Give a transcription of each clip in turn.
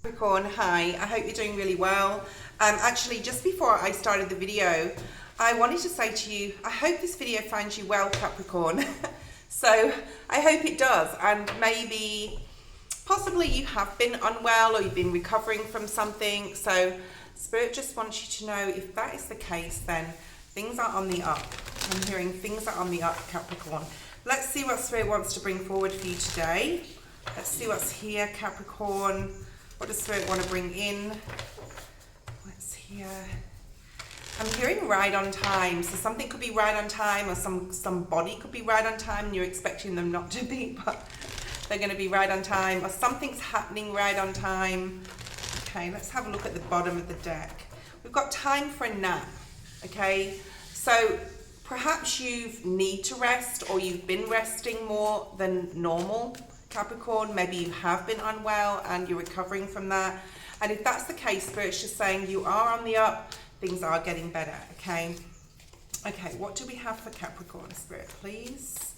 Capricorn, hi, I hope you're doing really well. Actually, just before I started the video, I wanted to say to you, I hope this video finds you well, Capricorn. So I hope it does, and maybe possibly you have been unwell or you've been recovering from something. So Spirit just wants you to know, if that is the case, then things are on the up. I'm hearing things are on the up, Capricorn. Let's see what Spirit wants to bring forward for you today. Let's see what's here, Capricorn. What does Spirit want to bring in? What's here? I'm hearing right on time. So something could be right on time, or somebody could be right on time and you're expecting them not to be, but they're going to be right on time, or something's happening right on time. Okay, let's have a look at the bottom of the deck. We've got time for a nap. Okay, so perhaps you need to rest, or you've been resting more than normal, Capricorn. Maybe you have been unwell and you're recovering from that. And if that's the case, Spirit's just saying you are on the up, things are getting better, okay? Okay, what do we have for Capricorn, Spirit, please?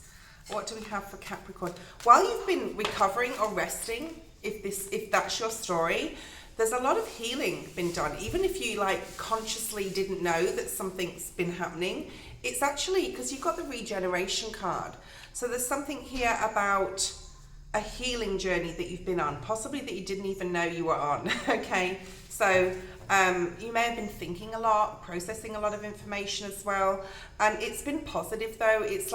What do we have for Capricorn? While you've been recovering or resting, if that's your story, there's a lot of healing been done. Even if you consciously didn't know that something's been happening, it's actually because you've got the regeneration card. So there's something here about a healing journey that you've been on, possibly that you didn't even know you were on. Okay, so you may have been thinking a lot, processing a lot of information as well, and it's been positive though. It's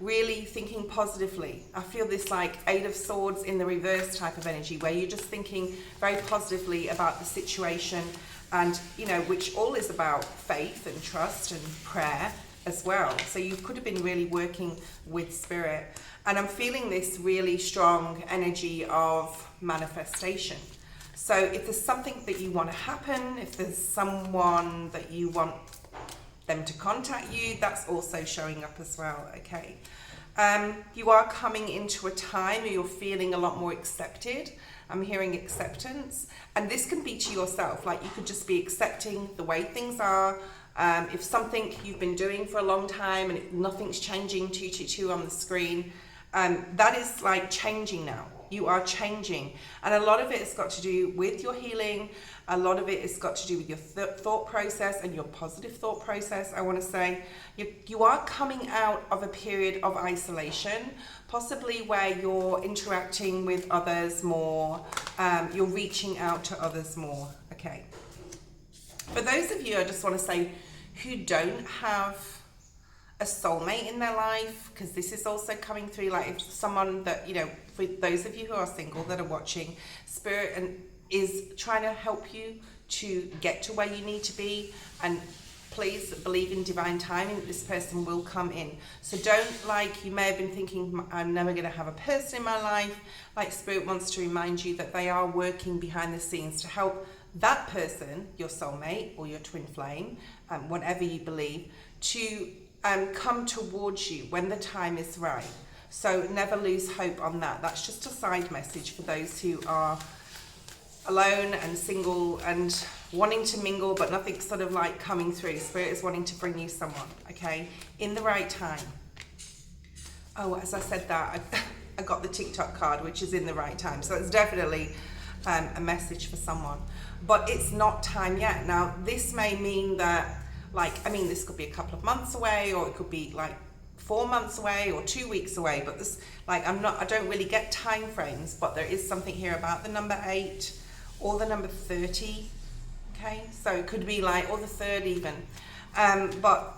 really thinking positively. I feel this Eight of Swords in the reverse type of energy, where you're just thinking very positively about the situation, and which all is about faith and trust and prayer as well. So you could have been really working with Spirit. And I'm feeling this really strong energy of manifestation. So if there's something that you want to happen, if there's someone that you want them to contact you, that's also showing up as well, okay? You are coming into a time where you're feeling a lot more accepted. I'm hearing acceptance. And this can be to yourself. You could just be accepting the way things are. If something you've been doing for a long time and nothing's changing 222 on the screen, that is changing now. You are changing, and a lot of it has got to do with your healing. A lot of it has got to do with your thought process and your positive thought process. I want to say you are coming out of a period of isolation, possibly where you're interacting with others more, you're reaching out to others more. Okay, for those of you, I just want to say, who don't have a soulmate in their life, because this is also coming through, if someone that, for those of you who are single that are watching, Spirit is trying to help you to get to where you need to be, and please believe in divine timing that this person will come in. So don't, you may have been thinking, I'm never going to have a person in my life. Spirit wants to remind you that they are working behind the scenes to help that person, your soulmate or your twin flame, whatever you believe, to come towards you when the time is right. So never lose hope on that. That's just a side message for those who are alone and single and wanting to mingle, but nothing's sort of coming through. Spirit is wanting to bring you someone, okay, in the right time. Oh, as I said that, I got the TikTok card, which is in the right time. So it's definitely a message for someone, but it's not time yet. Now, this may mean that this could be a couple of months away, or it could be 4 months away or 2 weeks away, but this, I don't really get time frames, but there is something here about the number 8 or the number 30, okay? So it could be or the 3rd even. But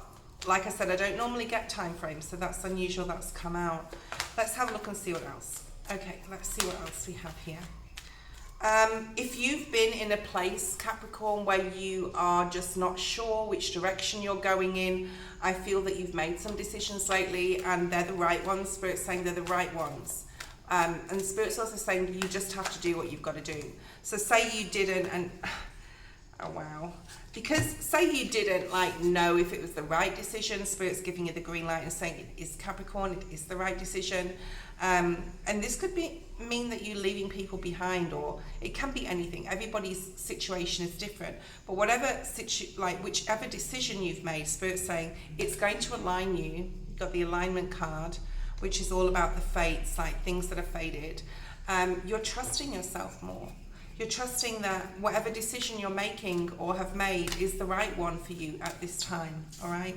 like I said, I don't normally get time frames, so that's unusual that's come out. Let's have a look and see what else. Okay, let's see what else we have here. If you've been in a place, Capricorn, where you are just not sure which direction you're going in, I feel that you've made some decisions lately and they're the right ones. Spirit's saying they're the right ones. And Spirit's also saying you just have to do what you've got to do. So say you didn't, and oh wow. Because say you didn't know if it was the right decision, Spirit's giving you the green light and saying it is, Capricorn, it is the right decision. And this could mean that you're leaving people behind, or it can be anything. Everybody's situation is different. But whichever decision you've made, Spirit's saying it's going to align you. You've got the alignment card, which is all about the fates, things that are fated. You're trusting yourself more. You're trusting that whatever decision you're making or have made is the right one for you at this time, all right?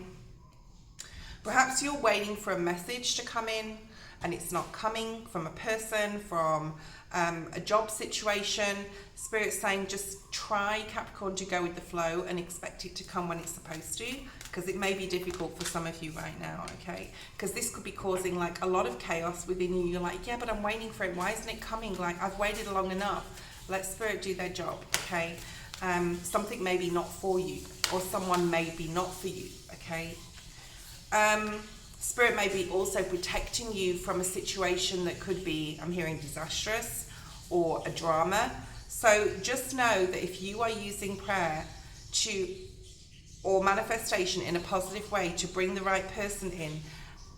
Perhaps you're waiting for a message to come in and it's not coming from a person, from a job situation. Spirit's saying just try, Capricorn, to go with the flow and expect it to come when it's supposed to, because it may be difficult for some of you right now, okay? Because this could be causing like a lot of chaos within you. You're like, yeah, but I'm waiting for it. Why isn't it coming? Like, I've waited long enough. Let Spirit do their job, okay? Something may be not for you, or someone may be not for you, okay? Spirit may be also protecting you from a situation that could be, I'm hearing, disastrous or a drama. So just know that if you are using prayer or manifestation in a positive way to bring the right person in,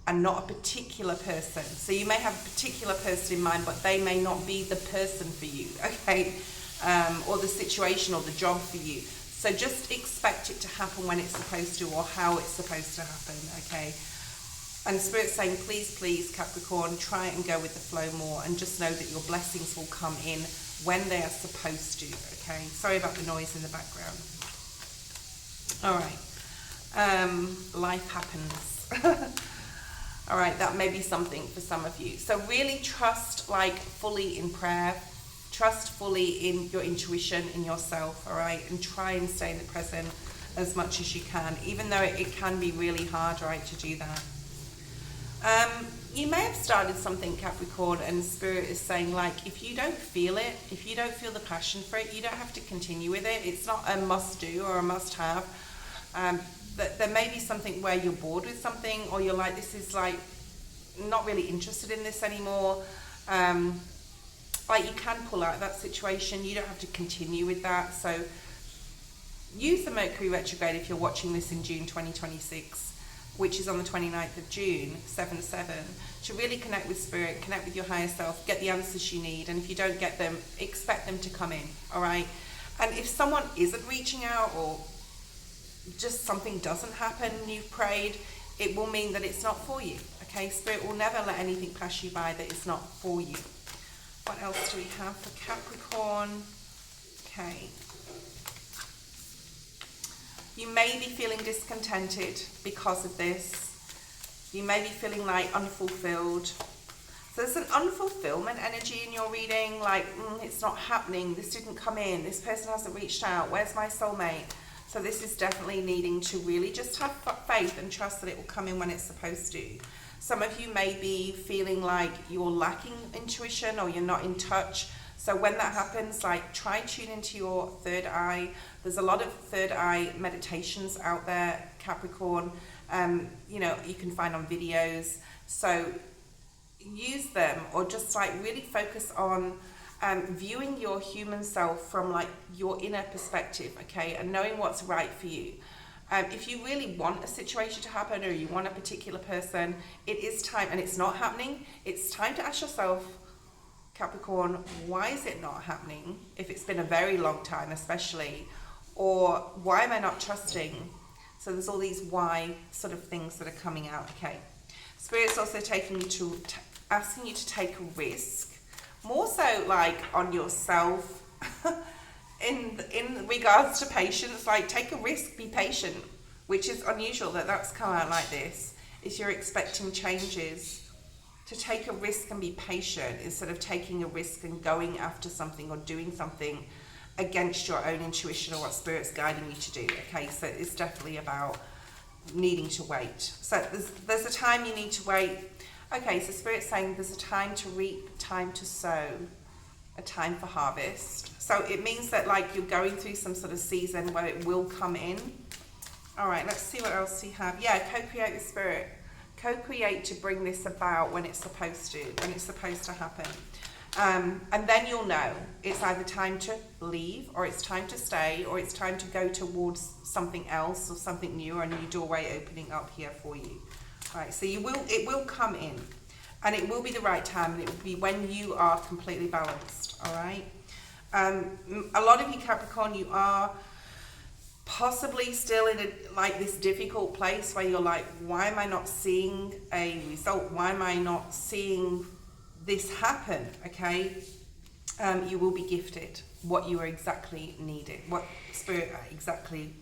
and not a particular person. So you may have a particular person in mind, but they may not be the person for you, okay? Or the situation or the job for you. So just expect it to happen when it's supposed to, or how it's supposed to happen, okay? And Spirit's saying, please, please, Capricorn, try and go with the flow more, and just know that your blessings will come in when they are supposed to, okay? Sorry about the noise in the background. All right. Life happens. All right, that may be something for some of you. So really trust like fully in prayer. Trust fully in your intuition, in yourself, all right? And try and stay in the present as much as you can, even though it can be really hard, right, to do that. You may have started something, Capricorn, and Spirit is saying, like, if you don't feel it, if you don't feel the passion for it, you don't have to continue with it. It's not a must-do or a must-have. There may be something where you're bored with something, or you're like, this is like not really interested in this anymore. Like, you can pull out of that situation. You don't have to continue with that. So use the Mercury retrograde if you're watching this in June 2026, which is on the 29th of June, 7/7, to really connect with Spirit, connect with your higher self, get the answers you need. And if you don't get them, expect them to come in, all right? And if someone isn't reaching out, or just something doesn't happen, you've prayed, it will mean that it's not for you, okay? Spirit will never let anything pass you by that is not for you. What else do we have for Capricorn? Okay. You may be feeling discontented because of this. You may be feeling like unfulfilled. So there's an unfulfillment energy in your reading, like, it's not happening, this didn't come in, this person hasn't reached out, where's my soulmate? So this is definitely needing to really just have faith and trust that it will come in when it's supposed to. Some of you may be feeling like you're lacking intuition, or you're not in touch. So when that happens, like, try tune into your third eye. There's a lot of third eye meditations out there, Capricorn, you know, you can find on videos. So use them, or just like really focus on viewing your human self from like your inner perspective, okay, and knowing what's right for you. If you really want a situation to happen, or you want a particular person, it is time, and it's not happening, it's time to ask yourself, Capricorn, why is it not happening? If it's been a very long time, especially, or why am I not trusting? So there's all these why sort of things that are coming out, okay. Spirit's also taking you to, asking you to take a risk, more so like on yourself, in regards to patience, like take a risk, be patient, which is unusual that that's come out like this. If you're expecting changes, to take a risk and be patient instead of taking a risk and going after something or doing something against your own intuition or what Spirit's guiding you to do, okay? So it's definitely about needing to wait. So there's a time you need to wait. Okay, so Spirit's saying there's a time to reap, time to sow, a time for harvest. So it means that like you're going through some sort of season where it will come in. All right, let's see what else we have. Yeah, co-create with Spirit. Co-create to bring this about when it's supposed to, when it's supposed to happen. And then you'll know it's either time to leave, or it's time to stay, or it's time to go towards something else or something new, or a new doorway opening up here for you. All right, so it will come in, and it will be the right time, and it will be when you are completely balanced. All right. A lot of you Capricorn, you are possibly still in this difficult place where you're like, why am I not seeing a result? Why am I not seeing this happen? Okay, you will be gifted. what you are exactly needed, what spirit exactly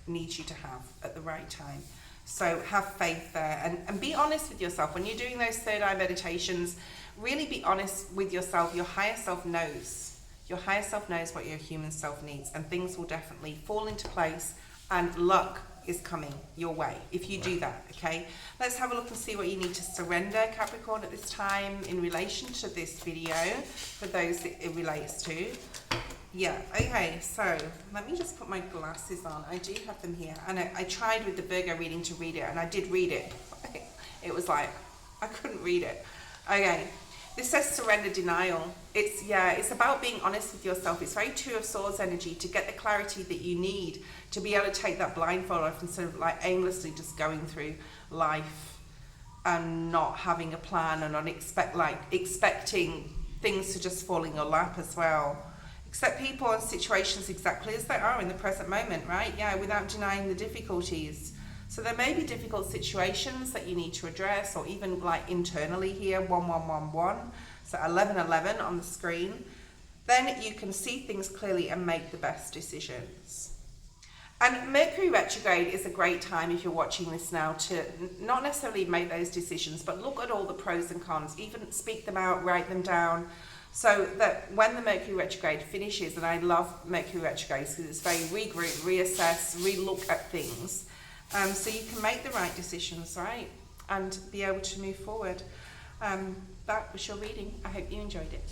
needs you to have at the right time. So have faith there, and be honest with yourself. When you're doing those third eye meditations, really be honest with yourself. Your higher self knows. Your higher self knows what your human self needs, and things will definitely fall into place, and luck is coming your way if you do that. Okay, let's have a look and see what you need to surrender, Capricorn, at this time in relation to this video, for those that it relates to. Yeah, okay, so let me just put my glasses on. I do have them here, and I tried with the Virgo reading to read it, and I did read it. It was like, I couldn't read it. Okay, this says surrender, denial. It's about being honest with yourself. It's very Two of Swords energy, to get the clarity that you need to be able to take that blindfold off instead of like aimlessly just going through life and not having a plan, and not expecting things to just fall in your lap as well. Accept people and situations exactly as they are in the present moment, right? Yeah, without denying the difficulties. So there may be difficult situations that you need to address, or even like internally here, 1111, so 1111 on the screen. Then you can see things clearly and make the best decisions. And Mercury retrograde is a great time, if you're watching this now, to not necessarily make those decisions, but look at all the pros and cons, even speak them out, write them down, so that when the Mercury retrograde finishes, and I love Mercury retrogrades because it's very regroup, reassess, relook at things, so you can make the right decisions, right, and be able to move forward. That was your reading. I hope you enjoyed it.